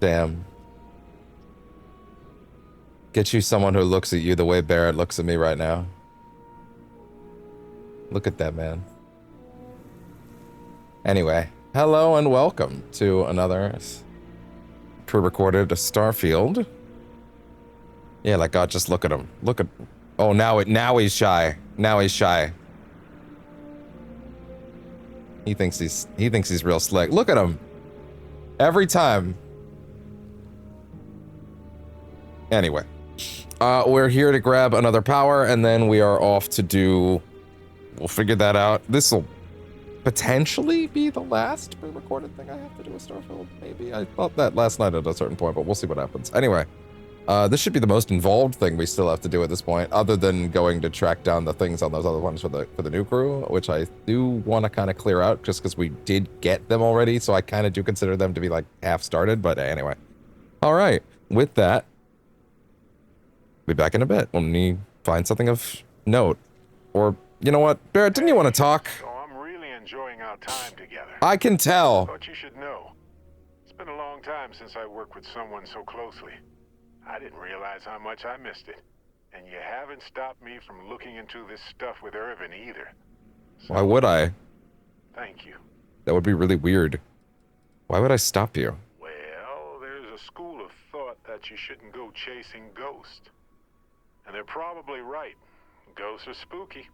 Damn. Get you someone who looks at you the way Barrett looks at me right now. Look at that, man. Anyway, hello and welcome to another pre-recorded Starfield. Yeah, like God, just look at him. Look at. Oh, now he's shy. Now he's shy. He thinks he's real slick. Look at him. Every time. Anyway, we're here to grab another power, and then we are off to do. We'll figure that out. This will potentially be the last pre-recorded thing I have to do with Starfield. Maybe I thought that last night at a certain point, but we'll see what happens. Anyway, this should be the most involved thing we still have to do at this point, other than going to track down the things on those other ones for the new crew, which I do want to kind of clear out, just because we did get them already, so I kind of do consider them to be like half started. But anyway, all right. With that, be back in a bit when we find something of note, or. You know what, Barrett, didn't you want to talk? So I'm really enjoying our time together. I can tell. Thought you should know. It's been a long time since I worked with someone so closely. I didn't realize how much I missed it. And you haven't stopped me from looking into this stuff with Irvin either. So, why would I? Thank you. That would be really weird. Why would I stop you? Well, there's a school of thought that you shouldn't go chasing ghosts. And they're probably right. Ghosts are spooky.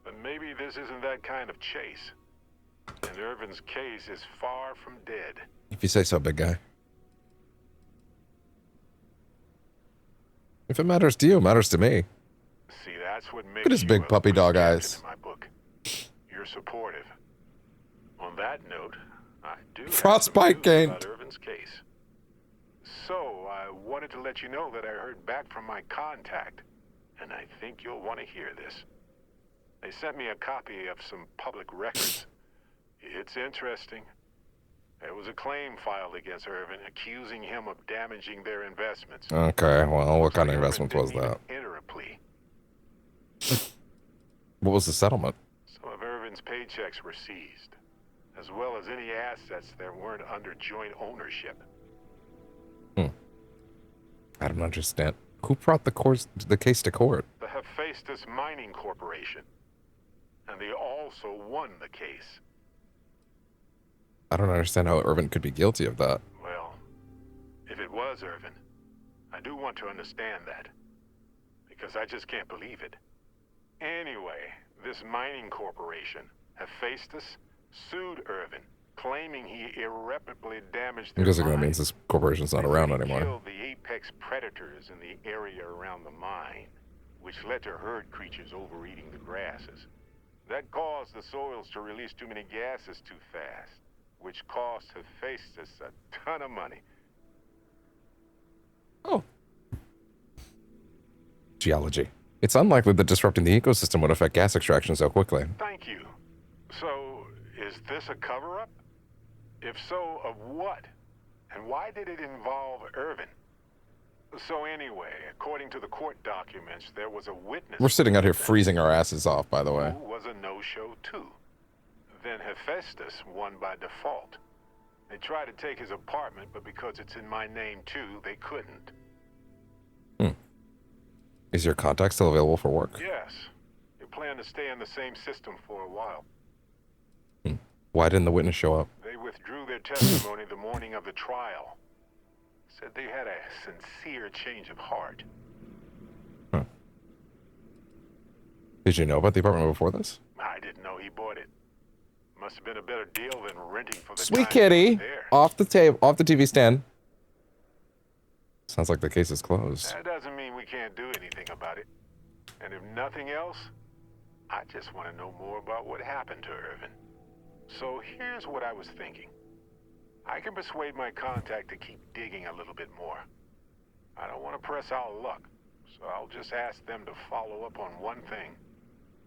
But maybe this isn't that kind of chase. And Irvin's case is far from dead. If you say so, big guy. If it matters to you, it matters to me. See, that's what makes Look at his big puppy dog eyes. In my book. You're supportive. On that note, I do Frostbite gained. about Irvin's case. So, I wanted to let you know that I heard back from my contact. And I think you'll want to hear this. They sent me a copy of some public records. It's interesting. There was a claim filed against Irvin accusing him of damaging their investments. Okay, well, what kind of investment was that? Enter a plea. What was the settlement? Some of Irvin's paychecks were seized, as well as any assets that weren't under joint ownership. I don't understand. Who brought the case to court? The Hephaestus Mining Corporation. And they also won the case. I don't understand how Irvin could be guilty of that. Well, if it was Irvin, I do want to understand that. Because I just can't believe it. Anyway, this mining corporation, Hephaestus, sued Irvin, claiming he irreparably damaged their I'm guessing that mine. means this corporation's not around anymore. He killed the apex predators in the area around the mine, which led to herd creatures overeating the grasses. That caused the soils to release too many gases too fast, which cost Hephaestus a ton of money. Oh. Geology. It's unlikely that disrupting the ecosystem would affect gas extraction so quickly. Thank you. So, is this a cover-up? If so, of what? And why did it involve Irvin? So anyway, according to the court documents, there was a witness... We're sitting out here freezing our asses off, by the way. Who was a no-show too. Then Hephaestus won by default. They tried to take his apartment, but because it's in my name too, they couldn't. Is your contact still available for work? Yes. We plan to stay in the same system for a while. Why didn't the witness show up? They withdrew their testimony the morning of the trial. Said they had a sincere change of heart. Did you know about the apartment before this? I didn't know he bought it. Must have been a better deal than renting for the Sweet time kitty! he was there. Off the TV stand. Sounds like the case is closed. That doesn't mean we can't do anything about it. And if nothing else, I just want to know more about what happened to Irvin. So here's what I was thinking. I can persuade my contact to keep digging a little bit more. I don't want to press our luck, so I'll just ask them to follow up on one thing.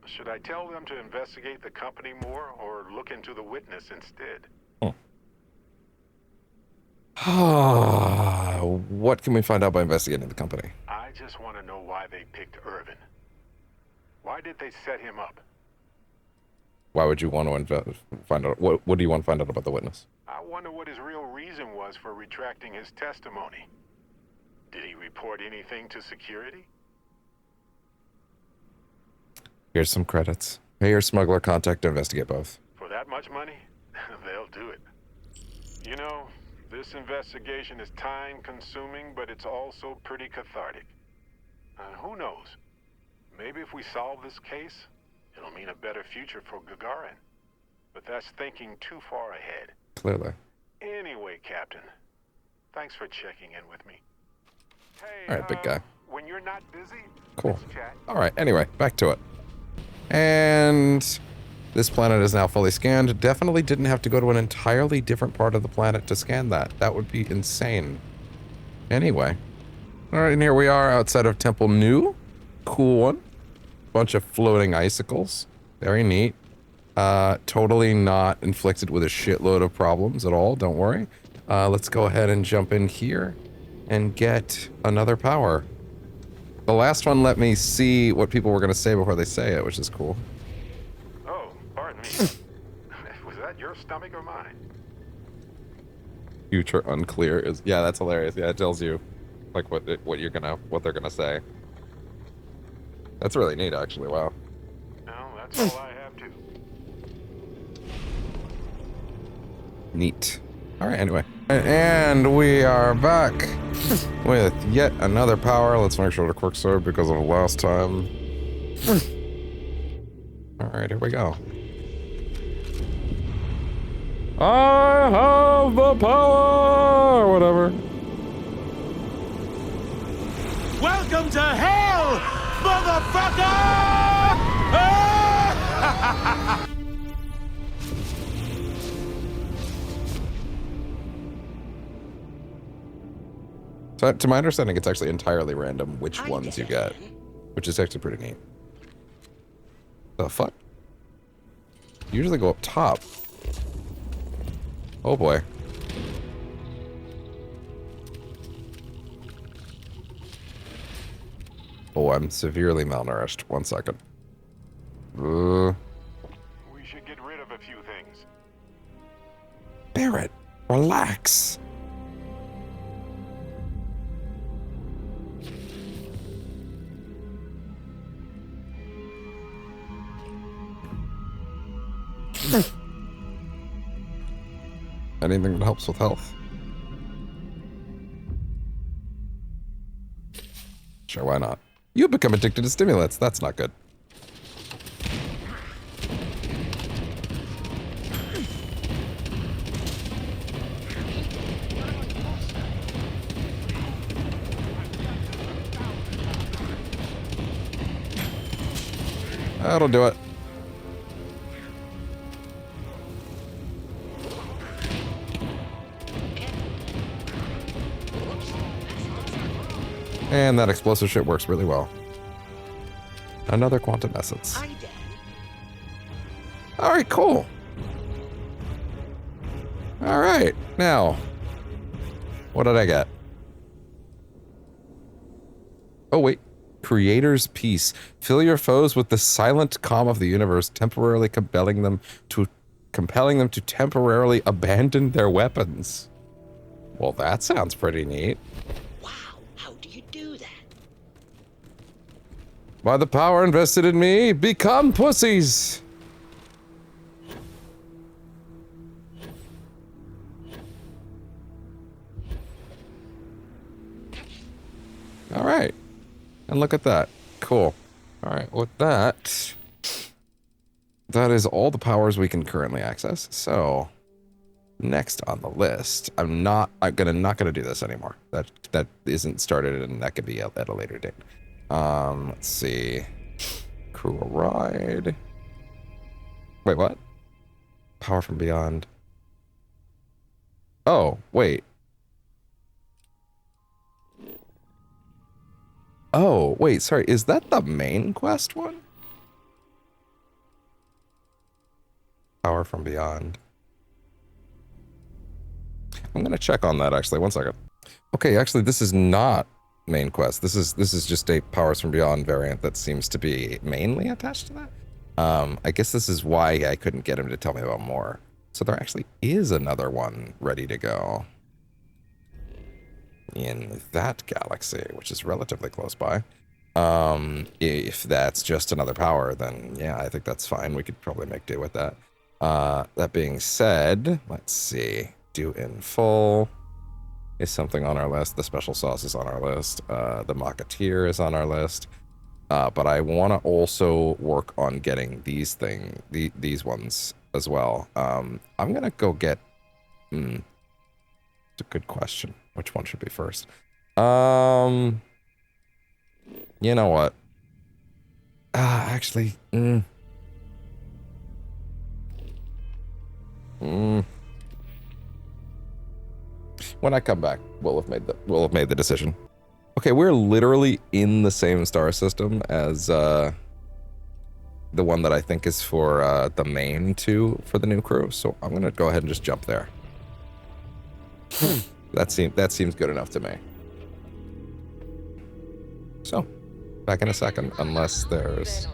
Should I tell them to investigate the company more, or look into the witness instead? What can we find out by investigating the company? I just want to know why they picked Irvin. Why did they set him up? Why would you want to find out? What do you want to find out about the witness? I wonder what his real reason was for retracting his testimony. Did he report anything to security? Here's some credits. Pay your smuggler contact to investigate both. For that much money? They'll do it. You know, this investigation is time-consuming, but it's also pretty cathartic. Who knows? Maybe if we solve this case, it'll mean a better future for Gagarin. But that's thinking too far ahead. Clearly. Anyway, Captain, thanks for checking in with me. Hey, All right, big guy. when you're not busy, Cool. let's chat. All right, anyway, back to it. And this planet is now fully scanned. Definitely didn't have to go to an entirely different part of the planet to scan that. That would be insane. Anyway. All right, and here we are outside of Temple New. Cool one. Bunch of floating icicles. Very neat. Totally not inflicted with a shitload of problems at all. Don't worry. Let's go ahead and jump in here and get another power. The last one let me see what people were going to say before they say it, which is cool. Oh, pardon me. Was that your stomach or mine? Future unclear is, yeah, that's hilarious. Yeah, it tells you like what they're gonna say. That's really neat, actually. Wow. No, that's all I have to. Neat. All right, anyway. And we are back with yet another power. Let's make sure to quick save because of last time. All right, here we go. I have the power! Whatever. Welcome to hell, motherfucker! So, to my understanding, it's actually entirely random which ones you get, which is actually pretty neat. The fuck? Usually go up top. Oh boy. Oh, I'm severely malnourished. 1 second. We should get rid of a few things. Barrett, relax. Anything that helps with health. Sure, why not? You become addicted to stimulants. That's not good. That'll do it. And that explosive shit works really well. Another quantum essence. Alright, cool. Alright, now. What did I get? Oh, wait. Creator's Peace. Fill your foes with the silent calm of the universe, temporarily compelling them to temporarily abandon their weapons. Well, that sounds pretty neat. By the power invested in me, become pussies! Alright. And look at that. Cool. Alright, with that... That is all the powers we can currently access. So... Next on the list, I'm not gonna do this anymore. That isn't started and that could be at a later date. Let's see. Cruel Ride. Wait, what? Power from Beyond. Oh, wait. Oh, wait, sorry. Is that the main quest one? Power from Beyond. I'm gonna check on that actually. 1 second. Okay, actually, this is not main quest. This is just a Powers from Beyond variant that seems to be mainly attached to that. I guess this is why I couldn't get him to tell me about more. So there actually is another one ready to go in that galaxy, which is relatively close by. If that's just another power, then yeah, I think that's fine. We could probably make do with that. That being said, let's see. Do in full is something on our list. The special sauce is on our list. The Mocketeer is on our list. But I want to also work on getting these these ones as well. I'm gonna go get. It's a good question. Which one should be first? You know what? Actually. When I come back, we'll have made the decision. Okay, we're literally in the same star system as the one that I think is for the main two for the new crew. So I'm gonna go ahead and just jump there. That seems good enough to me. So, back in a second, unless there's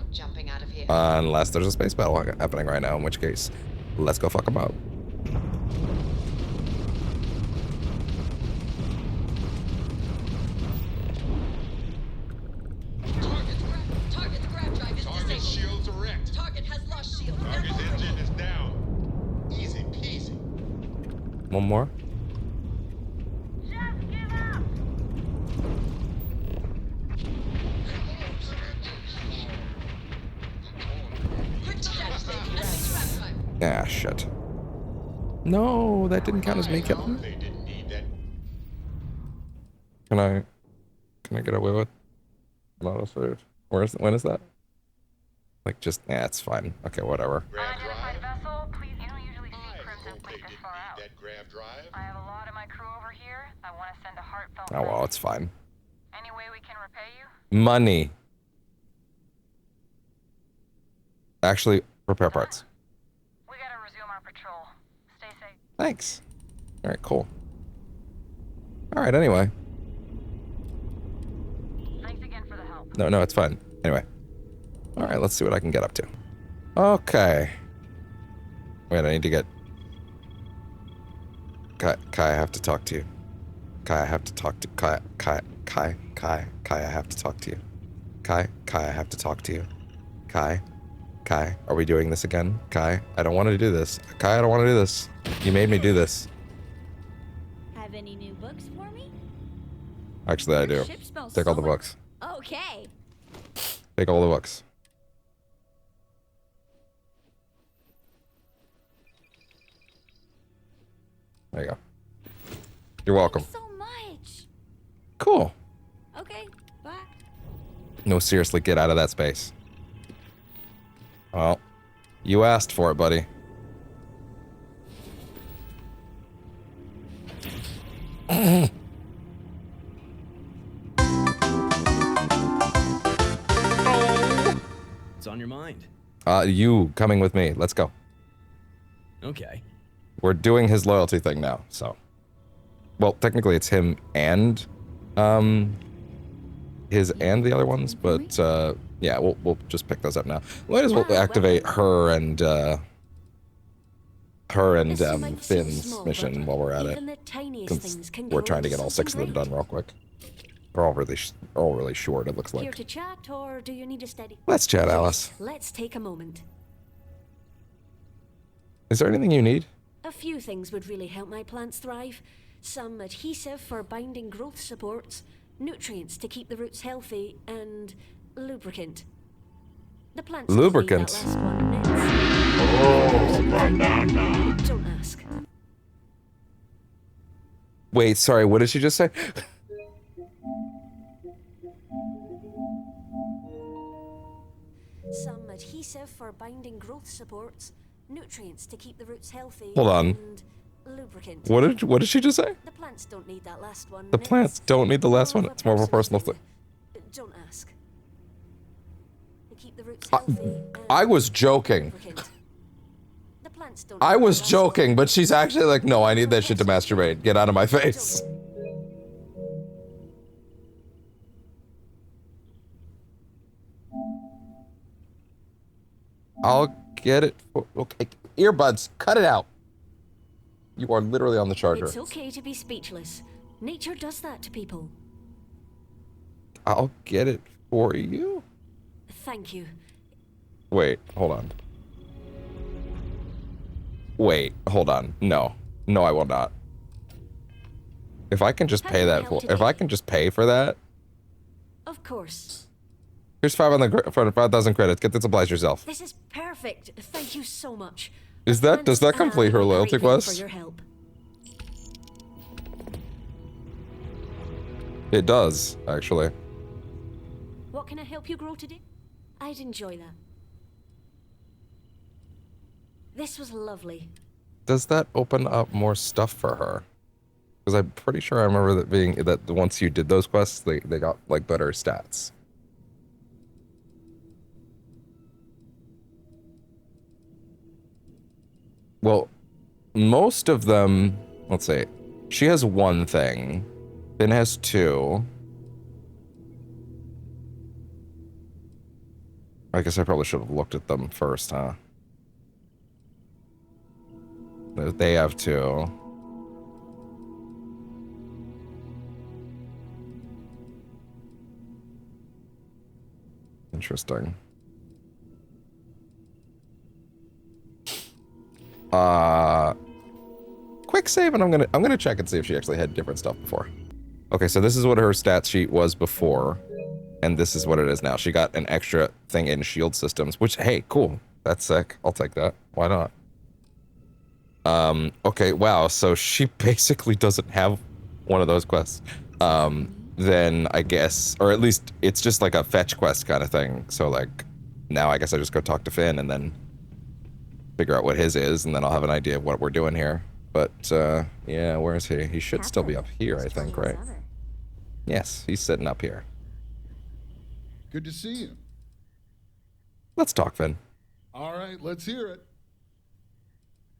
a space battle happening right now, in which case, let's go fuck them up. Target's grab drive is disabled. Shields erect. Target has lost shield. Target's engine is down. Easy peasy. One more. Just give up. Quick detonation. Enemy trap drive. Ah, shit. No, that didn't count as me killing. They didn't need that. Can I get away with auto save? When is that? Like, just, it's fine. Okay, whatever. Grab Unidentified drive. vessel, please. You don't usually see I Crimson hope they fleet this didn't far need out. that grab drive. I have a lot of my crew over here. I want to send a heartfelt Oh, well, thanks. it's fine. Any way we can repay you? Money. Actually, repair parts. We gotta resume our patrol. Stay safe. Thanks. All right, cool. All right, anyway. Thanks again for the help. No, it's fine. Anyway. All right, let's see what I can get up to. Okay. Wait, I need to get... Kai, I have to talk to you. Kai, I have to talk to... Kai, I have to talk to you. Kai, I have to talk to you. Kai, are we doing this again? Kai, I don't want to do this. Kai, I don't want to do this. You made me do this. Have any new books for me? Actually, I do. Your ship smells Take all the sullen. books. Okay. Take all the books. There you go. You're welcome. So much. Cool. Okay, bye. No, seriously, get out of that space. Well, you asked for it, buddy. What's on your mind? You coming with me. Let's go. Okay. We're doing his loyalty thing now, so. Well, technically it's him and, his and the other ones, but, yeah, we'll just pick those up now. Might as well activate her and Finn's mission while we're at it. Since we're trying to get all 6 of them done real quick. They're all really short, it looks Here like. to chat, or do you need a steady? Let's chat, Alice. Let's take a moment. Is there anything you need? A few things would really help my plants thrive. Some adhesive for binding growth supports, nutrients to keep the roots healthy, and lubricant. The plants don't need Lubricant. that last one, Neds. Don't ask. Wait, sorry, what did she just say? Some adhesive for binding growth supports, nutrients to keep the roots healthy. Hold on. And lubricant. What did she just say? The plants don't need that last one. The Neds. plants don't need the last one. It's more of a personal thing. Don't ask. To keep the roots healthy. and I was joking. lubricant. The plants don't I need was that last joking, one. but she's actually like, no, I need that shit to masturbate. Get out of my face. I'll get it. Okay, earbuds, cut it out. You are literally on the charger. It's okay to be speechless. Nature does that to people. I'll get it for you. Thank you. Wait, hold on. Wait, hold on. No, no, I will not. If I can just How pay can I that help for, if I today? can just pay for that. Of course. Here's 5,000 credits. Get this oblige yourself. This is perfect. Thank you so much. Is that, does that complete her loyalty For quest? your help. It does, actually. What can I help you grow today? I'd enjoy that. This was lovely. Does that open up more stuff for her? Because I'm pretty sure I remember that being that once you did those quests, they got like better stats. Well, most of them, let's see. She has one thing. Finn has two. I guess I probably should have looked at them first, huh? They have two. Interesting. Quick save, and I'm gonna check and see if she actually had different stuff before. Okay, so this is what her stat sheet was before, and this is what it is now. She got an extra thing in shield systems, which, hey, cool. That's sick. I'll take that. Why not? Okay, wow, so she basically doesn't have one of those quests. Then I guess, or at least it's just like a fetch quest kind of thing. So like, now I guess I just go talk to Finn and then figure out what his is, and then I'll have an idea of what we're doing here. But, yeah, where is he? He should still be up here, I think, right? Yes, he's sitting up here. Good to see you. Let's talk, Finn. All right, let's hear it.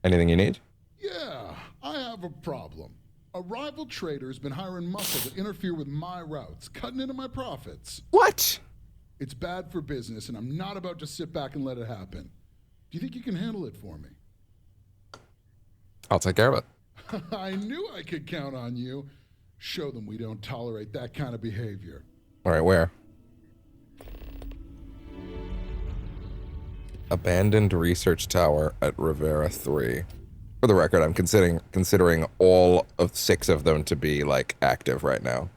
Anything you need? Yeah, I have a problem. A rival trader's been hiring muscle to interfere with my routes, cutting into my profits. What? It's bad for business, and I'm not about to sit back and let it happen. Do you think you can handle it for me? I'll take care of it. I knew I could count on you. Show them we don't tolerate that kind of behavior. All right, where? Abandoned research tower at Rivera 3. For the record, I'm considering all of 6 of them to be like active right now,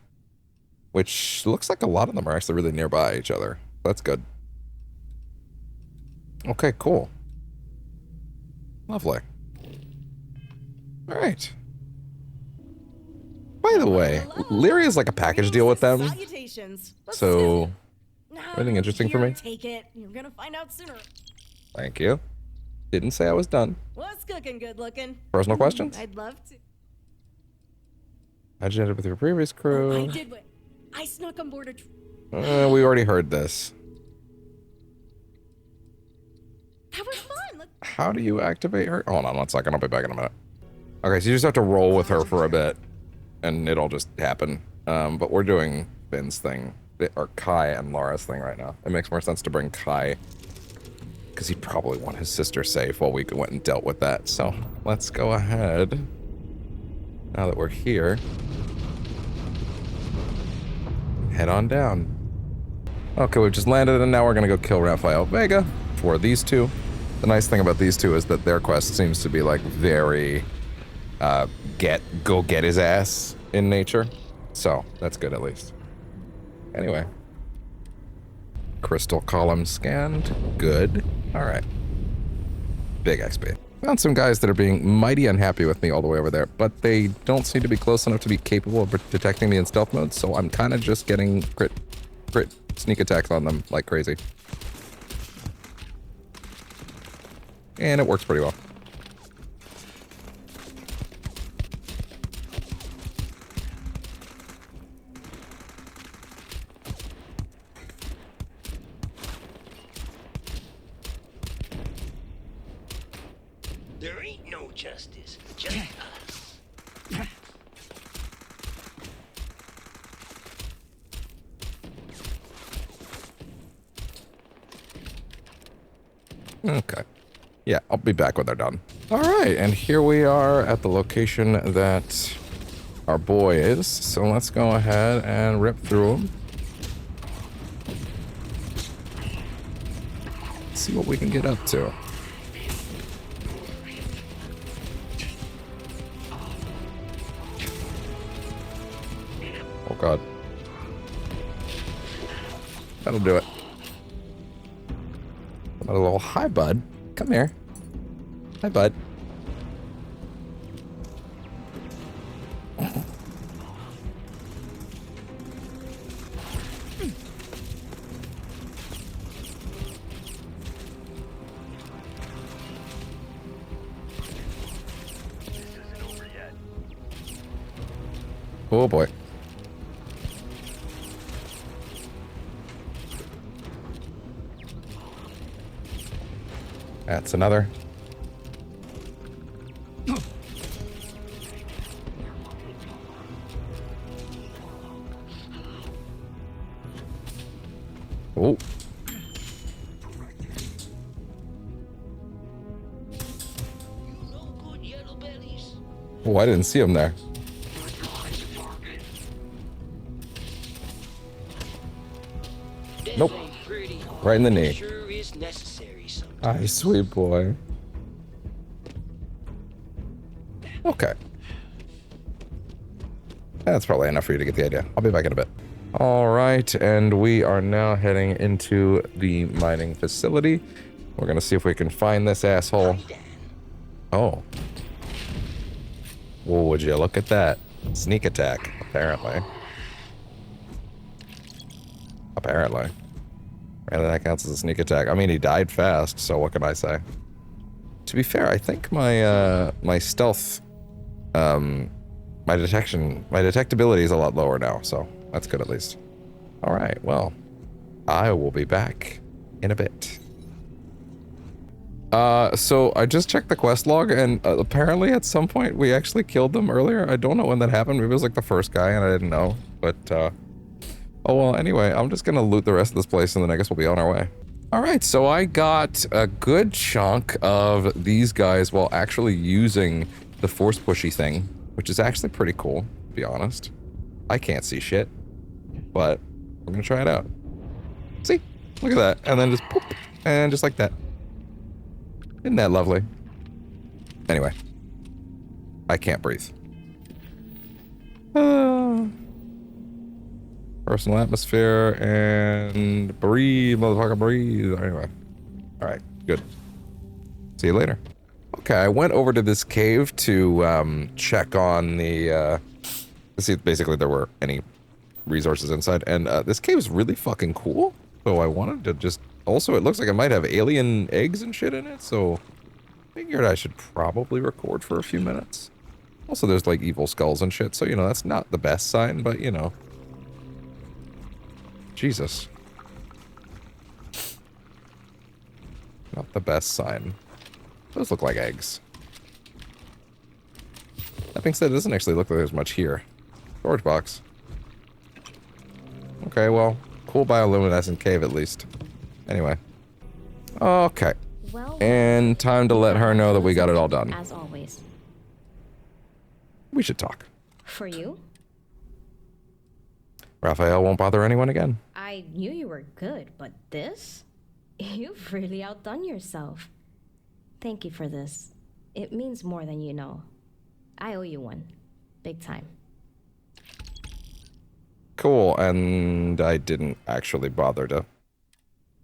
which looks like a lot of them are actually really nearby each other. That's good. Okay, cool. Lovely. All right. By the way, Lyria is like a package deal with them. Salutations. So, anything interesting for me? Take it. You're gonna find out sooner. Thank you. Didn't say I was done. What's cooking, good looking? Personal questions? I'd love to. How'd you end up with your previous crew? I did what? I snuck on board a. We already heard this. That was fun. How do you activate her? Hold on 1 second. I'll be back in a minute. Okay, so you just have to roll with her for a bit, and it'll just happen. But we're doing Finn's thing, or Kai and Laura's thing right now. It makes more sense to bring Kai, because he'd probably want his sister safe while we went and dealt with that. So let's go ahead. Now that we're here, head on down. Okay, we've just landed, and now we're gonna go kill Rafael Vega for these two. The nice thing about these two is that their quest seems to be like very go get his ass in nature. So that's good at least. Anyway. Crystal column scanned. Good. Alright. Big XP. Found some guys that are being mighty unhappy with me all the way over there, but they don't seem to be close enough to be capable of detecting me in stealth mode, so I'm kind of just getting crit sneak attacks on them like crazy. And it works pretty well. There ain't no justice, just us. Okay. Yeah, I'll be back when they're done. All right, and here we are at the location that our boy is. So let's go ahead and rip through them. See what we can get up to. Oh god. That'll do it. A little hi, bud. Come here. Hi, bud. Oh boy. That's another. Oh. Oh, I didn't see him there. Nope. Right in the knee. Sure is necessary sometimes. Aye, sweet boy. Okay. That's probably enough for you to get the idea. I'll be back in a bit. All right, and we are now heading into the mining facility. We're gonna see if we can find this asshole. Oh. Well, would you look at that? Sneak attack, apparently. Apparently. And that counts as a sneak attack. I mean, he died fast, so what can I say? To be fair, I think my my stealth, my detectability is a lot lower now, so that's good at least. All right, well, I will be back in a bit. So I just checked the quest log, and apparently at some point we actually killed them earlier. I don't know when that happened. Maybe it was like the first guy, and I didn't know, but oh well, anyway, I'm just gonna loot the rest of this place and then I guess we'll be on our way. Alright, so I got a good chunk of these guys while actually using the force pushy thing, which is actually pretty cool, to be honest. I can't see shit, but we're gonna try it out. See? Look at that. And then just poop, and just like that. Isn't that lovely? Anyway. I can't breathe. Personal atmosphere and breathe, motherfucker, breathe. Anyway. Alright, good. See you later. Okay, I went over to this cave to check on the to see if basically there were any resources inside, and this cave is really fucking cool. So I wanted to just also, it looks like it might have alien eggs and shit in it, so figured I should probably record for a few minutes. Also, there's like evil skulls and shit, so you know, that's not the best sign, but you know. Jesus. Not the best sign. Those look like eggs. That being said, it doesn't actually look like there's much here. Storage box. Okay, well, cool bioluminescent cave at least. Anyway. Okay. Well, and time to let her know that we got it all done. As always. We should talk. For you? Raphael won't bother anyone again. I knew you were good, but this? You've really outdone yourself. Thank you for this. It means more than you know. I owe you one. Big time. Cool, and I didn't actually bother to...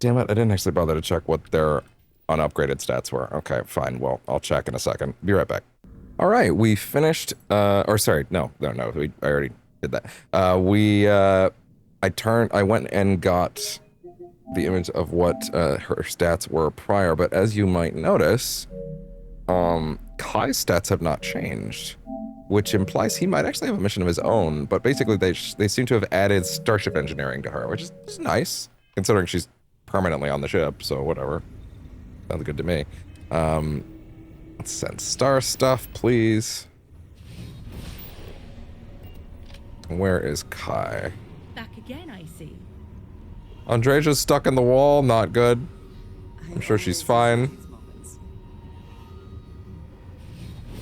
Damn it, I didn't actually bother to check what their unupgraded stats were. Okay, fine, well, I'll check in a second. Be right back. Alright, we finished, or sorry, no, I already did that. I went and got the image of what her stats were prior, but as you might notice, Kai's stats have not changed, which implies he might actually have a mission of his own, but basically they seem to have added starship engineering to her, which is nice, considering she's permanently on the ship, so whatever. Sounds good to me. Let's send star stuff, please. Where is Kai? Back again, I see. Andreja's stuck in the wall, not good. I'm sure she's fine.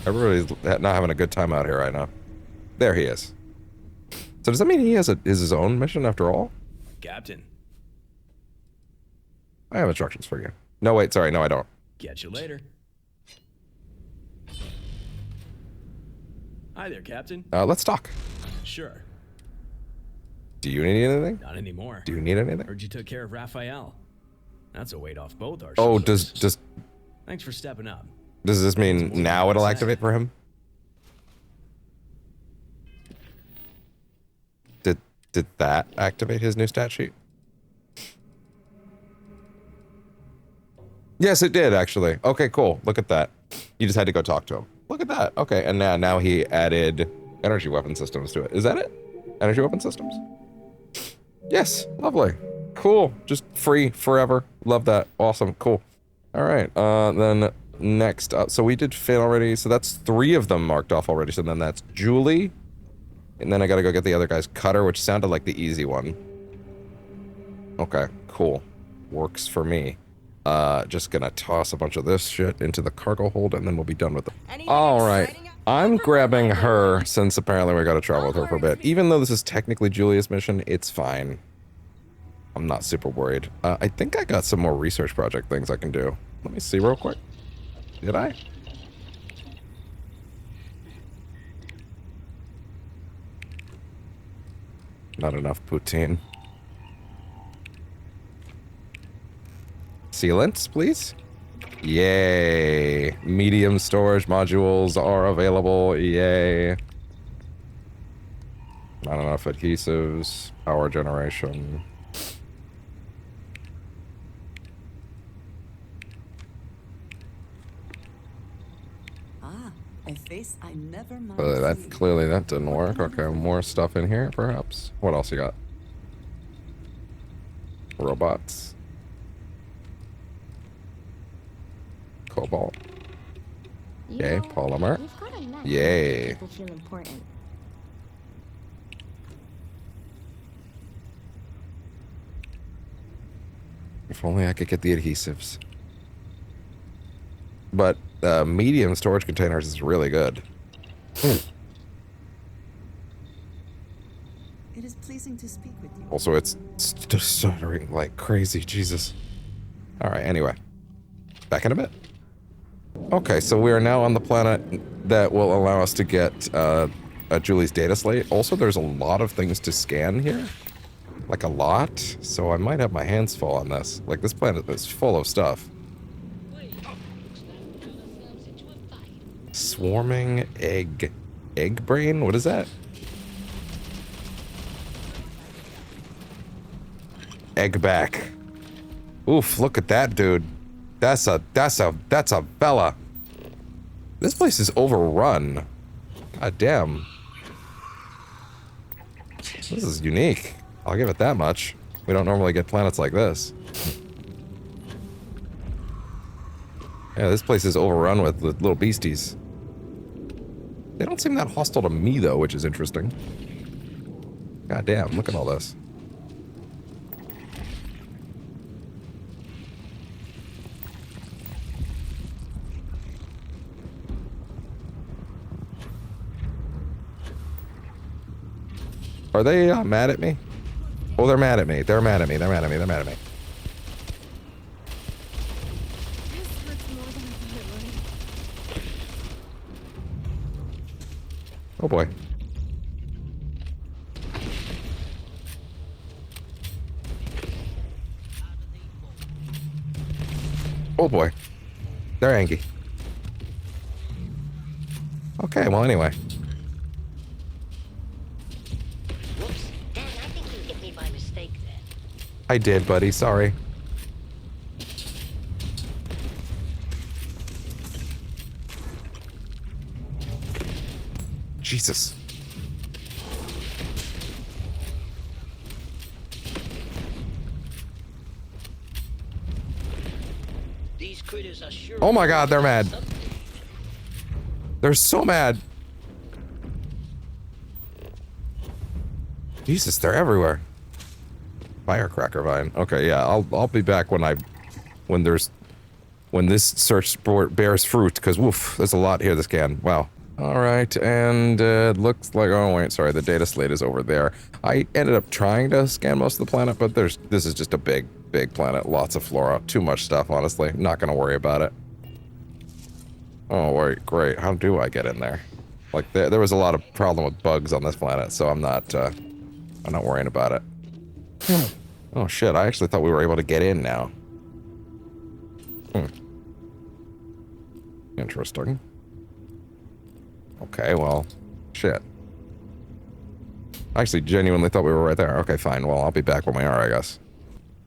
Everybody's not having a good time out here right now. There he is. So does that mean he has his own mission after all? Captain. I have instructions for you. No, wait, sorry, no, I don't. Catch you later. Hi there, Captain. Let's talk. Sure. Do you need anything? Not anymore. Do you need anything? Heard you took care of Raphael. That's a weight off both our Oh, shoulders. does Thanks for stepping up. does this mean now it'll activate for him? Did that activate his new stat sheet? Yes, it did actually. Okay, cool. Look at that. You just had to go talk to him. Look at that. Okay, and now he added energy weapon systems to it. Is that it? Energy weapon systems? Yes, lovely. Cool. Just free forever. Love that. Awesome. Cool. All right. Then next up. So we did Finn already. So that's 3 of them marked off already. So then that's Julie. And then I gotta go get the other guy's cutter, which sounded like the easy one. Okay, cool. Works for me. Just gonna toss a bunch of this shit into the cargo hold and then we'll be done with it. Alright. I'm grabbing her since apparently we gotta travel with her for a bit. Even though this is technically Julia's mission, it's fine. I'm not super worried. I think I got some more research project things I can do. Let me see real quick. Did I? Not enough poutine. Sealants, please. Yay. Medium storage modules are available. Yay. Not enough adhesives. Power generation. A face I never mind. Clearly that didn't work. Okay, more stuff in here, perhaps. What else you got? Robots. Cobalt. Yay, polymer. Yay. People feel important. If only I could get the adhesives. But medium storage containers is really good. It is pleasing to speak with you. Also, it's stuttering like crazy. Jesus. All right, anyway. Back in a bit. Okay, so we are now on the planet that will allow us to get Julie's data slate. Also, there's a lot of things to scan here. Like a lot. So I might have my hands full on this. Like, this planet is full of stuff. Swarming egg. Egg brain? What is that? Egg back. Oof, look at that, dude. That's a fella. This place is overrun. God damn. This is unique. I'll give it that much. We don't normally get planets like this. Yeah, this place is overrun with little beasties. They don't seem that hostile to me, though, which is interesting. God damn, look at all this. Are they mad at me? Oh, they're mad at me. They're mad at me. They're mad at me. They're mad at me. Oh boy. Oh boy. They're angry. Okay, well anyway. Whoops. Dan, I think you hit me by mistake there. I did, buddy. Sorry. Jesus. These critters are sure. Oh my god, they're mad. They're so mad. Jesus, they're everywhere. Firecracker vine. Okay, yeah, I'll be back when there's when this search sport bears fruit, because woof, there's a lot here to scan. Wow. All right, and it looks like, oh wait, sorry, the data slate is over there. I ended up trying to scan most of the planet, but this is just a big planet, lots of flora, too much stuff, honestly. Not gonna worry about it. Oh wait, great. How do I get in there? Like there was a lot of problem with bugs on this planet, so I'm not worrying about it. Oh shit, I actually thought we were able to get in now. Interesting. Okay, well, shit. I actually genuinely thought we were right there. Okay, fine. Well, I'll be back when we are, I guess.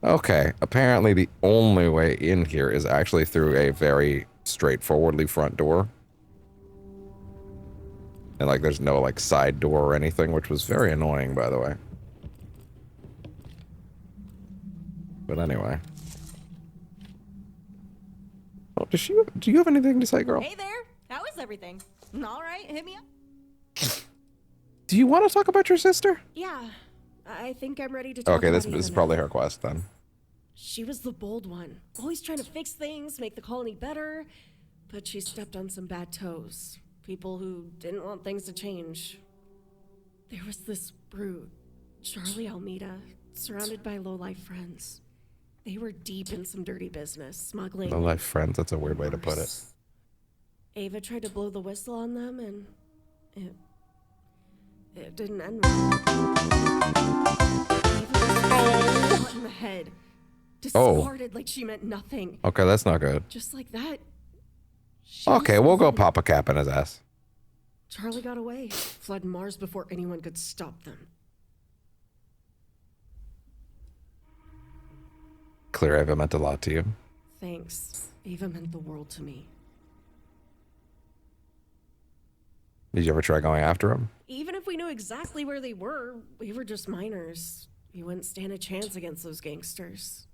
Okay, apparently the only way in here is actually through a very straightforwardly front door. And, like, there's no, like, side door or anything, which was very annoying, by the way. But anyway. Oh, do you have anything to say, girl? Hey there. How is everything? All right, hit me up. Do you want to talk about your sister? Yeah, I think I'm ready to talk Okay, about this is Eva probably now. her quest then. She was the bold one, always trying to fix things, make the colony better, but she stepped on some bad toes. People who didn't want things to change. There was this brute, Charlie Almeida, surrounded by low-life friends. They were deep in some dirty business, smuggling. Low-life friends, that's a weird way to put it. Ava tried to blow the whistle on them, and it didn't end well. Ava was shot in the head. Discarded like she meant nothing. Okay, that's not good. Just like that. Okay, we'll go pop a cap in his ass. Charlie got away, fled Mars before anyone could stop them. Clear Ava meant a lot to you. Thanks. Ava meant the world to me. Did you ever try going after him? Even if we knew exactly where they were, we were just minors. We wouldn't stand a chance against those gangsters.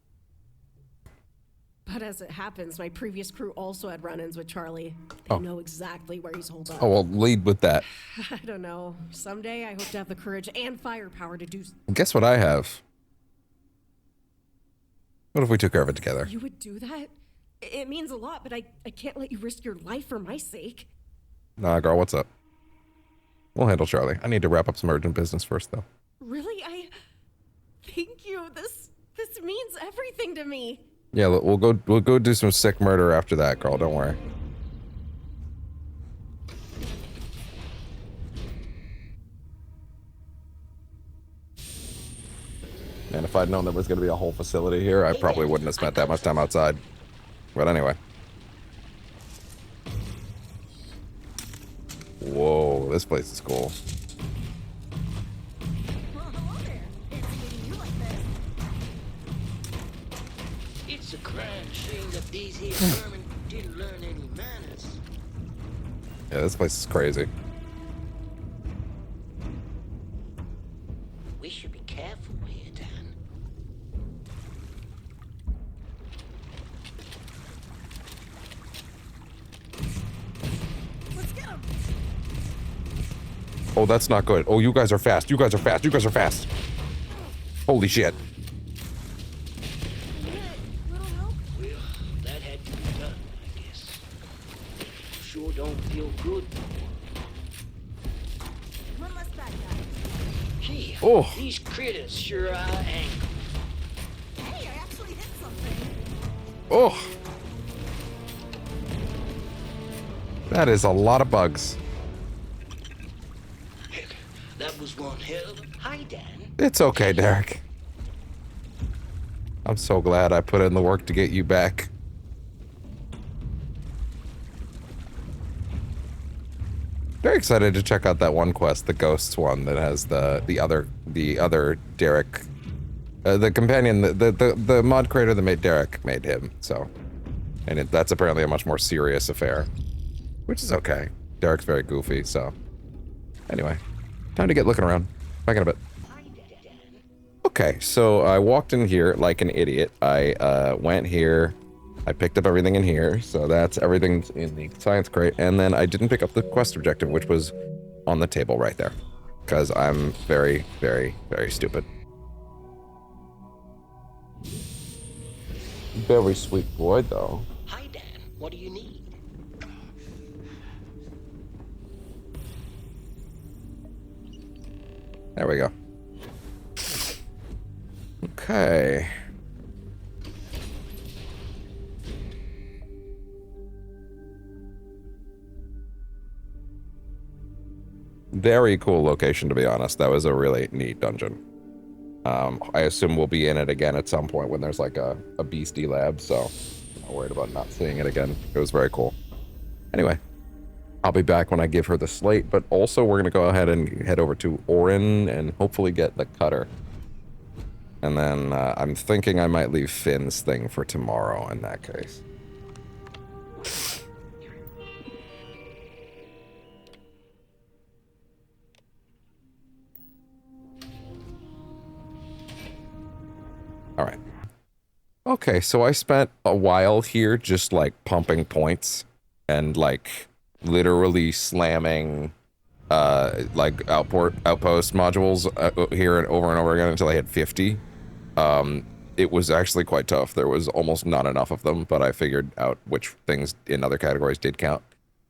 But as it happens, my previous crew also had run-ins with Charlie. They know exactly where he's holed up. Oh, well, lead with that. I don't know. Someday I hope to have the courage and firepower to do... Guess what I have? What if we took care of it together? You would do that? It means a lot, but I can't let you risk your life for my sake. Nah, girl, what's up? We'll handle Charlie. I need to wrap up some urgent business first, though. Really? Thank you. This means everything to me. Yeah, we'll go do some sick murder after that, girl. Don't worry. And if I'd known there was going to be a whole facility here, I probably wouldn't have spent that much time outside. But anyway. Whoa, this place is cool. It's a crime shame that these here vermin didn't learn any manners. Yeah, this place is crazy. We should be careful here, Dan. Let's get him. Oh, that's not good. Oh, you guys are fast. You guys are fast. You guys are fast. Holy shit. Well, that had to be done, I guess. Sure don't feel good. One less bad guy. Gee, Oh. these critters sure are angry. Hey, I actually hit something. Oh. That is a lot of bugs. Heck, that was one hell of a... Hi, Dan. It's okay, Derek. I'm so glad I put in the work to get you back. Very excited to check out that one quest, the Ghosts one, that has the other Derek, the companion, the mod creator that made Derek made him. So, and that's apparently a much more serious affair, which is okay. Derek's very goofy, so anyway, time to get looking around. Back in a bit. Okay, so I walked in here like an idiot. I went here. I picked up everything in here, so that's everything in the science crate. And then I didn't pick up the quest objective, which was on the table right there. Because I'm very, very, very stupid. Very sweet boy, though. Hi, Dan. What do you need? There we go. Okay. Very cool location, to be honest. That was a really neat dungeon. I assume we'll be in it again at some point when there's like a beastie lab, so I'm not worried about not seeing it again. It was very cool. Anyway, I'll be back when I give her the slate, but also we're going to go ahead and head over to Orin and hopefully get the cutter. And then I'm thinking I might leave Finn's thing for tomorrow in that case. All right. Okay, so I spent a while here just like pumping points and like literally slamming like outpost modules here and over again until I hit 50. It was actually quite tough. There was almost not enough of them, but I figured out which things in other categories did count.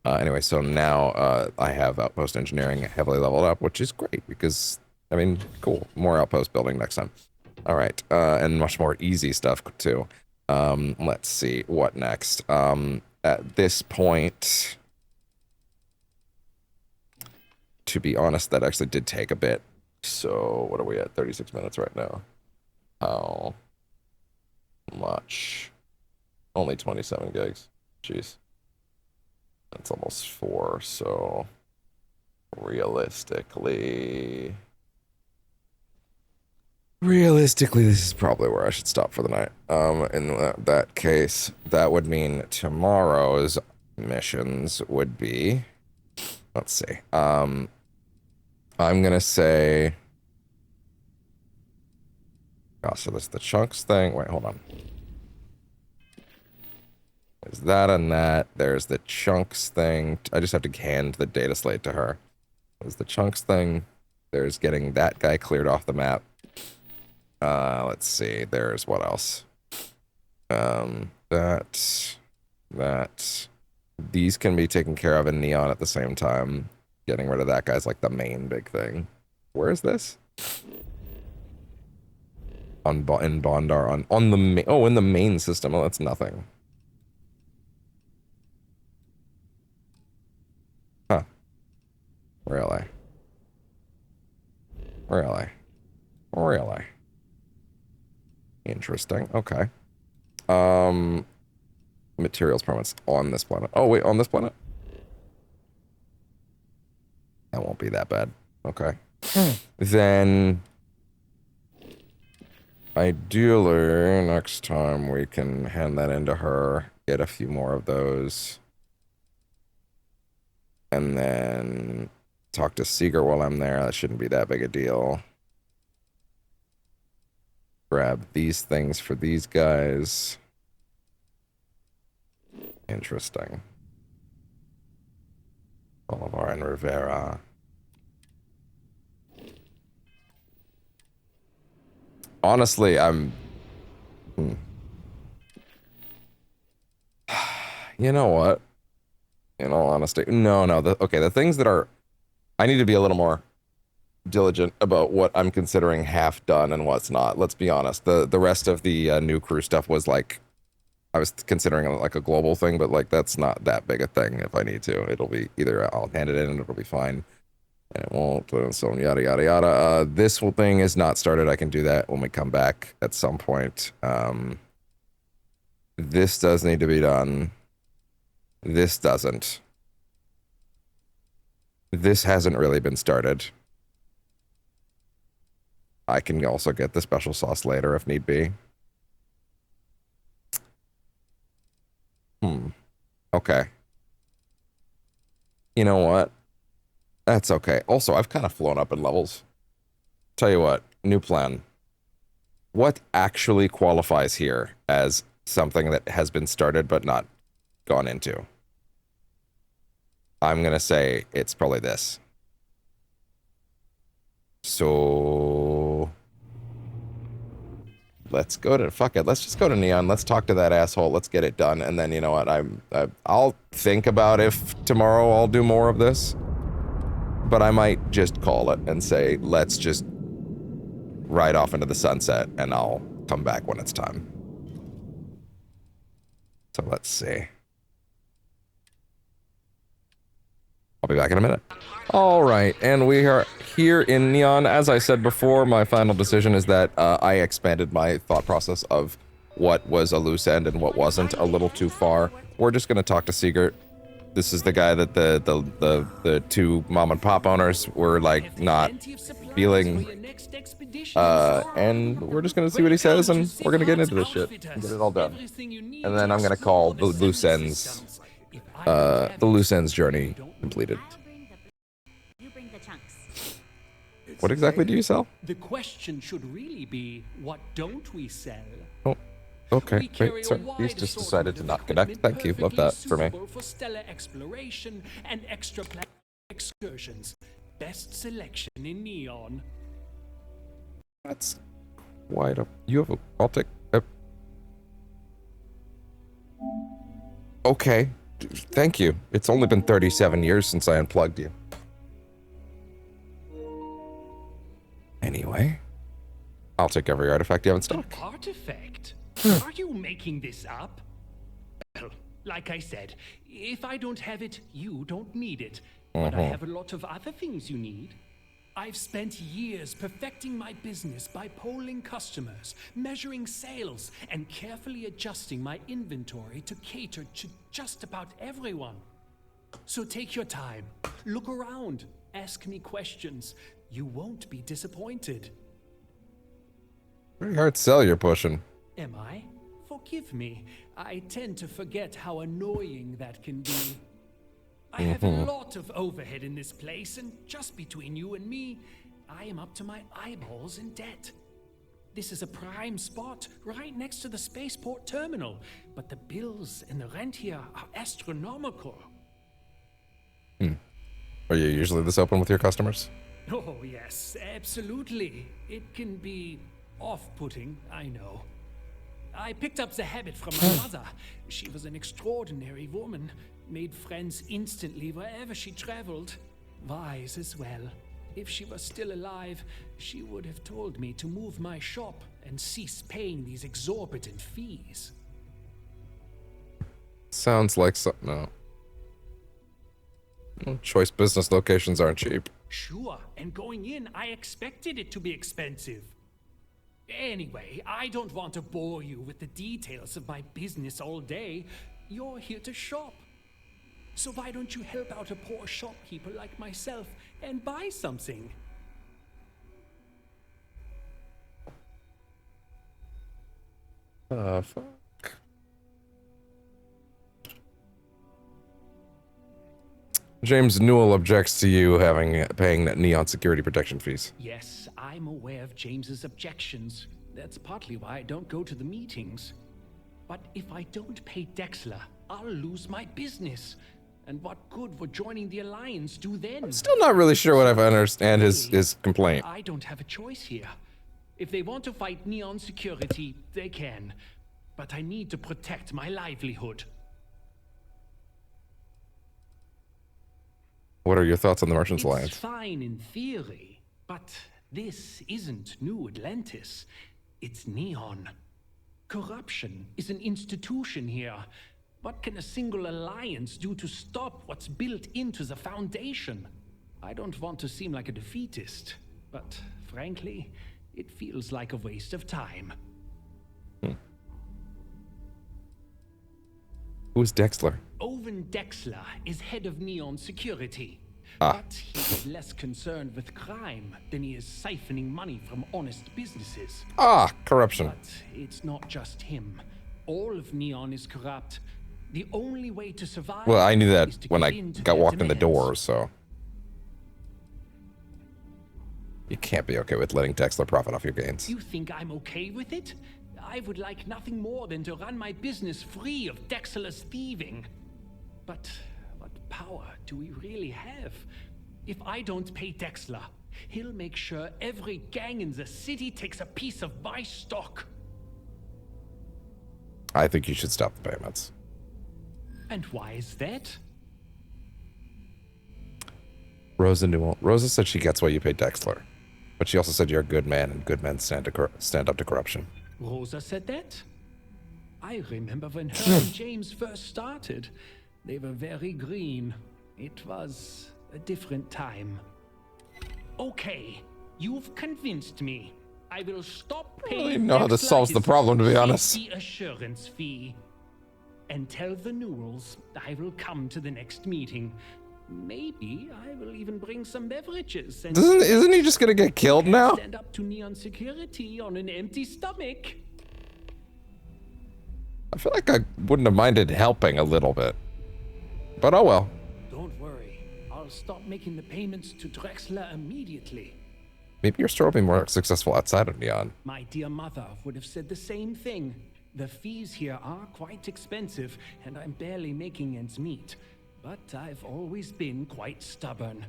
Anyway, so now I have outpost engineering heavily leveled up, which is great because, I mean, cool. More outpost building next time. All right, and much more easy stuff too. Let's see, what next? At this point, to be honest, that actually did take a bit. So what are we at? 36 minutes right now. How much? Only 27 gigs. Jeez. That's almost 4, so realistically, this is probably where I should stop for the night. In that case, that would mean tomorrow's missions would be, let's see. I'm gonna say, oh, so that's the chunks thing. Wait, hold on. There's that and that. There's the chunks thing. I just have to hand the data slate to her. There's the chunks thing. There's getting that guy cleared off the map. Let's see. There's what else? That. These can be taken care of in Neon at the same time. Getting rid of that guy's like the main big thing. Where is this? In Bondar on the in the main system. Oh, that's nothing. Huh. Really? Interesting. Okay. Materials permits on this planet. Oh, wait, on this planet? That won't be that bad. Okay. Then, ideally, next time we can hand that into her, get a few more of those, and then talk to Seeger while I'm there. That shouldn't be that big a deal. Grab these things for these guys. Interesting. Bolivar and Rivera. Honestly, I'm... You know what? In all honesty. No. Okay, the things that are... I need to be a little more diligent about what I'm considering half done and what's not. Let's be honest. The rest of the new crew stuff was like... I was considering like a global thing, but like that's not that big a thing if I need to. It'll be either I'll hand it in and it'll be fine. And it won't, and so yada yada yada. This whole thing is not started. I can do that when we come back at some point. This does need to be done. This doesn't. This hasn't really been started. I can also get the special sauce later if need be. Okay. You know what? That's okay. Also, I've kind of flown up in levels. Tell you what, new plan. What actually qualifies here as something that has been started but not gone into? I'm gonna say it's probably this. So let's go to fuck it. Let's just go to Neon. Let's talk to that asshole. Let's get it done. And then you know what? I'll think about if tomorrow I'll do more of this. But I might just call it and say, let's just ride off into the sunset, and I'll come back when it's time. So let's see. I'll be back in a minute. All right, and we are here in Neon. As I said before, my final decision is that I expanded my thought process of what was a loose end and what wasn't a little too far. We're just going to talk to Sigurd. This is the guy that the two mom and pop owners were like not feeling, and we're just gonna see what he says, and we're gonna get into this shit and get it all done. And then I'm gonna call the loose ends journey completed. What exactly do you sell? The question should really be, what don't we sell? Oh. Okay, wait, sorry. He's just decided to not connect. Thank you, love that for me. For stellar exploration and extraplanet excursions. Best selection in Neon. That's quite a... You have a... I'll take... Okay, thank you. It's only been 37 years since I unplugged you. Anyway, I'll take every artifact you have in stock. An artifact? Are you making this up? Well, like I said, if I don't have it, you don't need it. But I have a lot of other things you need. I've spent years perfecting my business by polling customers, measuring sales, and carefully adjusting my inventory to cater to just about everyone. So take your time, look around, ask me questions. You won't be disappointed. Very hard sell you're pushing. Am I? Forgive me. I tend to forget how annoying that can be. I have a lot of overhead in this place, and just between you and me, I am up to my eyeballs in debt. This is a prime spot, right next to the spaceport terminal, but the bills and the rent here are astronomical. Are you usually this open with your customers? Oh, yes, absolutely. It can be off-putting, I know. I picked up the habit from my mother. She was an extraordinary woman, made friends instantly wherever she traveled. Wise as well. If she was still alive, she would have told me to move my shop and cease paying these exorbitant fees. Sounds like something. No. Choice business locations aren't cheap. Sure, and going in, I expected it to be expensive. Anyway, I don't want to bore you with the details of my business all day. You're here to shop. So why don't you help out a poor shopkeeper like myself and buy something? Fuck. James Newell objects to you paying Neon security protection fees. Yes, I'm aware of James's objections. That's partly why I don't go to the meetings. But if I don't pay Dexler, I'll lose my business. And what good would joining the Alliance do then? I'm still not really sure what I understand his complaint. I don't have a choice here. If they want to fight Neon security, they can. But I need to protect my livelihood. What are your thoughts on the Merchants Alliance? It's fine in theory, but this isn't New Atlantis. It's Neon. Corruption is an institution here. What can a single alliance do to stop what's built into the foundation? I don't want to seem like a defeatist, but frankly, it feels like a waste of time. Who's Dexler? Owen Dexler is head of Neon Security. But he's less concerned with crime than he is siphoning money from honest businesses. Corruption. But it's not just him. All of Neon is corrupt. The only way to survive. Well, I knew that when I got walked in the door, so. You can't be okay with letting Dexler profit off your gains. You think I'm okay with it? I would like nothing more than to run my business free of Dexler's thieving. But what power do we really have? If I don't pay Dexler, he'll make sure every gang in the city takes a piece of my stock. I think you should stop the payments. And why is that? Rosa said she gets why you pay Dexler. But she also said you're a good man and good men stand up to corruption. Rosa said that? I remember when her and James first started. They were very green. It was a different time. Okay, you've convinced me. I will stop paying. I don't even know how this solves the problem, to be honest. The assurance fee. And tell the Newells I will come to the next meeting. Maybe I will even bring some beverages. And Isn't he just gonna get killed now? Stand up to Neon security on an empty stomach. I feel like I wouldn't have minded helping a little bit. But oh well. Don't worry. I'll stop making the payments to Drexler immediately. Maybe your store will be more successful outside of Neon. My dear mother would have said the same thing. The fees here are quite expensive, and I'm barely making ends meet. But I've always been quite stubborn.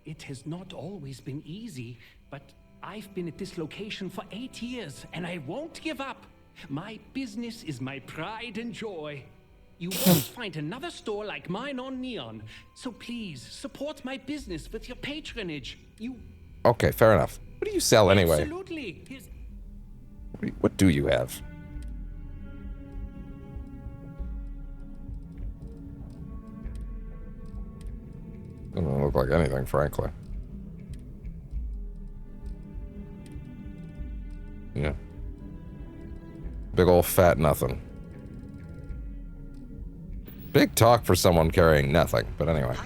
It has not always been easy, but I've been at this location for 8 years, and I won't give up. My business is my pride and joy. You won't find another store like mine on Neon. So please, support my business with your patronage. Okay, fair enough. What do you sell anyway? Absolutely. What do you have? Doesn't look like anything, frankly. Yeah. Big old fat nothing. Big talk for someone carrying nothing, but anyway.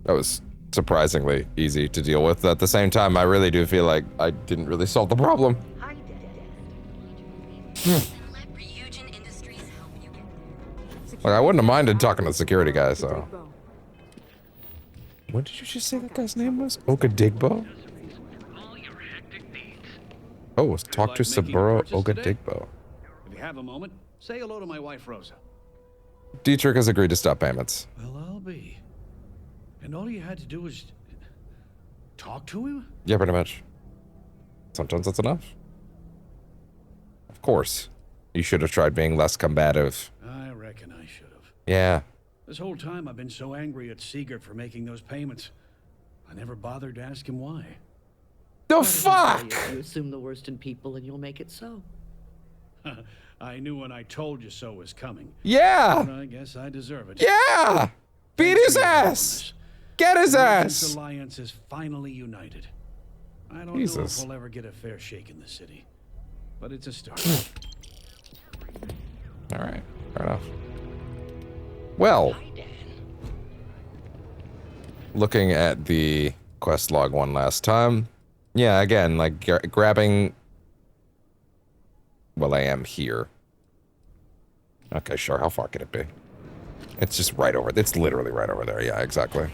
That was surprisingly easy to deal with. At the same time, I really do feel like I didn't really solve the problem. Like, I wouldn't have minded talking to the security guy, so. What did you just say that guy's name was? Okadigbo? Oh, talk to Saburo Okadigbo. If you have a moment, say hello to my wife, Rosa. Dietrich has agreed to stop payments. Well, I'll be. And all you had to do was talk to him? Yeah, pretty much. Sometimes that's enough. Of course. You should have tried being less combative. I reckon I should have. Yeah. This whole time I've been so angry at Seeger for making those payments. I never bothered to ask him why. The fuck? You assume the worst in people and you'll make it so. I knew when I told you so was coming. Yeah. But I guess I deserve it. Yeah. Beat his ass. Get his ass. This alliance is finally united. I don't know if we'll ever get a fair shake in the city, but it's a start. All right. Fair enough. Well, looking at the quest log one last time. Yeah, again, like grabbing. Well, I am here. Okay, sure. How far could it be? It's just right over. It's literally right over there. Yeah, exactly.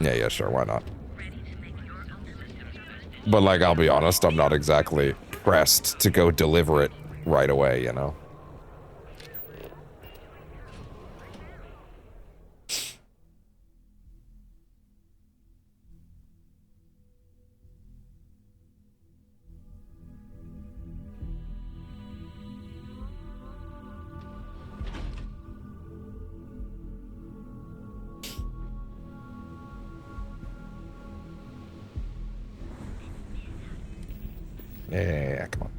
Yeah, sure. Why not? But, like, I'll be honest, I'm not exactly pressed to go deliver it right away, you know? Yeah, come on.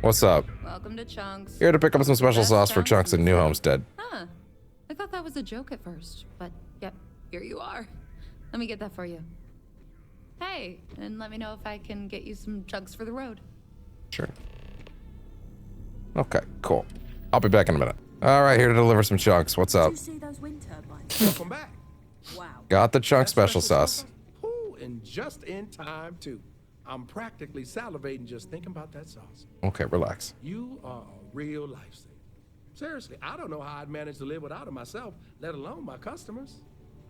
What's up? Welcome to Chunks. Here to pick up some special Best sauce for Chunks in New Homestead. Huh. I thought that was a joke at first, but yep, here you are. Let me get that for you. Hey, and let me know if I can get you some Chunks for the road. Sure. Okay, cool. I'll be back in a minute. All right, here to deliver some Chunks. What's up? Did you see those wind turbines? Welcome back. Wow. Got the Chunk special sauce. Ooh, and just in time, too. I'm practically salivating just thinking about that sauce. Okay, relax. You are a real lifesaver. Seriously, I don't know how I'd manage to live without it myself, let alone my customers.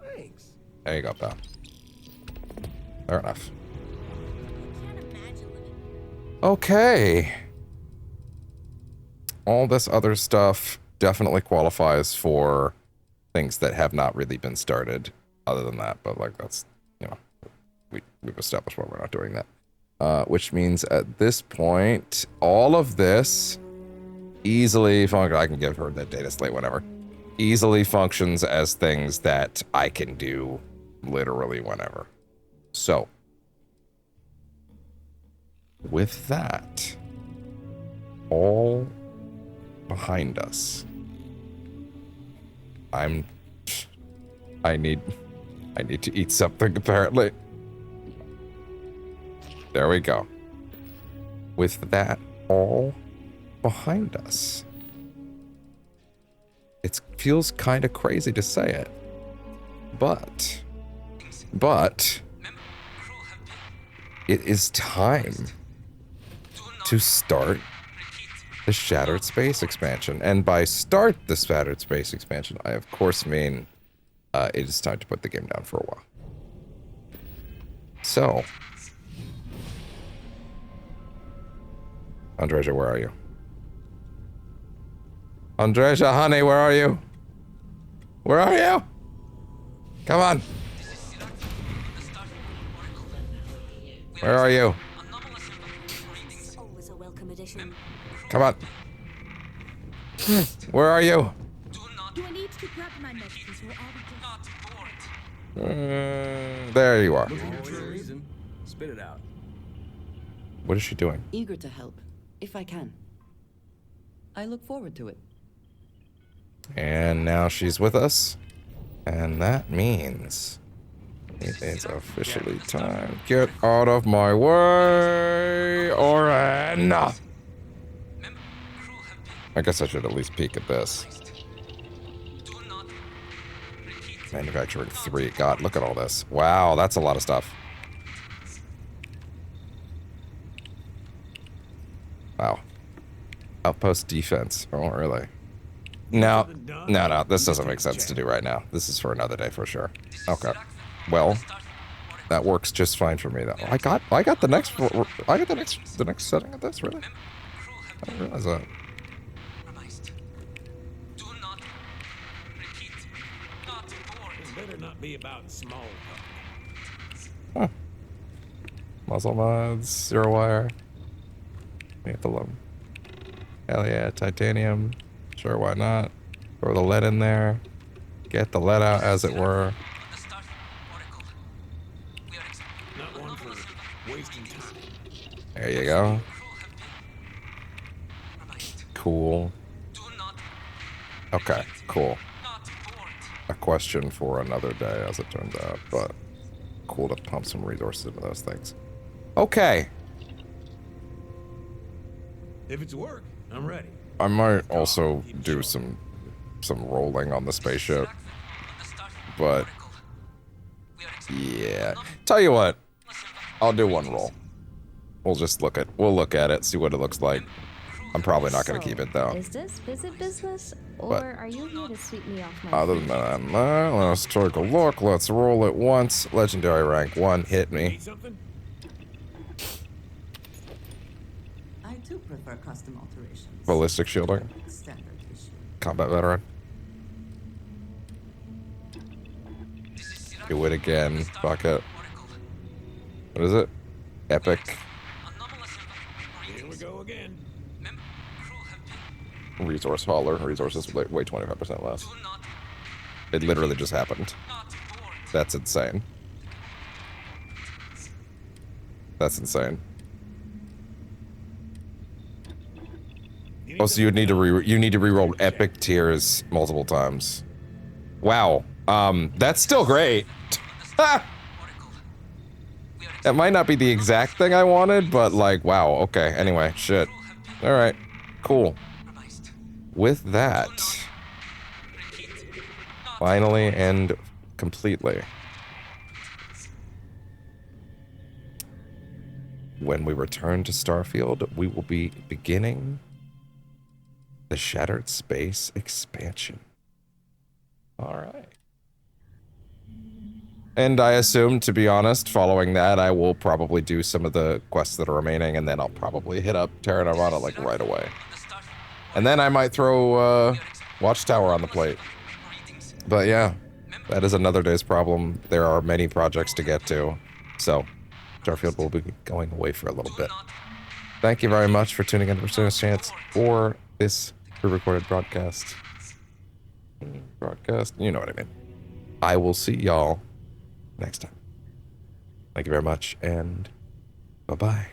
Thanks. There you go, pal. Fair enough. Okay. All this other stuff definitely qualifies for things that have not really been started other than that, but like that's, you know, we've established why we're not doing that. Which means at this point, all of this easily I can give her the data slate, whatever. Easily functions as things that I can do literally whenever. So, with that all behind us, I need to eat something, apparently. There we go. With that all behind us, it feels kind of crazy to say it, but it is time to start the Shattered Space expansion. And by start the Shattered Space expansion, I of course mean it is time to put the game down for a while. So, Andreja, where are you? Andreja, honey, where are you? Where are you? Come on. Where are you? Always a welcome addition. Come on. Where are you? Do I need to grab my messages or are we just... There you are. Spit it out. What is she doing? Eager to help, if I can. I look forward to it. And now she's with us. And that means it is officially time. Get out of my way, Oren! I guess I should at least peek at this. Manufacturing 3. God, look at all this. Wow, that's a lot of stuff. Wow. Outpost defense. Oh, really? No, this doesn't make sense to do right now. This is for another day for sure. Okay. Well, that works just fine for me though. I got the next setting of this, really? I didn't realize that. It better not be about small talk. Huh. Muzzle mods, zero wire. We have to love them. Hell yeah, titanium. Sure, why not? Throw the lead in there. Get the lead out, as it were. Not one for wasting time. There you go. Cool. Okay, cool. A question for another day, as it turns out, but cool to pump some resources into those things. Okay. If it's work, I'm ready. I might also do some rolling on the spaceship, but yeah. Tell you what, I'll do one roll. We'll look at it, see what it looks like. I'm probably not going to keep it though. Is this visit business, or But are you here to sweep me off my other than that, let's take a look. Let's roll it once. Legendary rank 1, hit me. I do prefer custom alterations. Ballistic shielding. Standard issue. Combat veteran. Do it again. Fuck it. What is it? Epic. Here we go again. Resource hauler. Resources way 25% less. It literally just happened. That's insane. That's insane. Oh, so you need to re-roll epic tiers multiple times. Wow. That's still great. That might not be the exact thing I wanted, but like, wow. Okay. Anyway, shit. All right. Cool. With that, finally and completely, when we return to Starfield, we will be beginning the Shattered Space expansion. All right. And I assume, to be honest, following that, I will probably do some of the quests that are remaining, and then I'll probably hit up Terra Nirvana like right away. And then I might throw Watchtower on the plate. But yeah, that is another day's problem. There are many projects to get to. So, Starfield will be going away for a little bit. Thank you very much for tuning in to Pursuing Chance for this pre-recorded broadcast. You know what I mean. I will see y'all next time. Thank you very much, and bye-bye.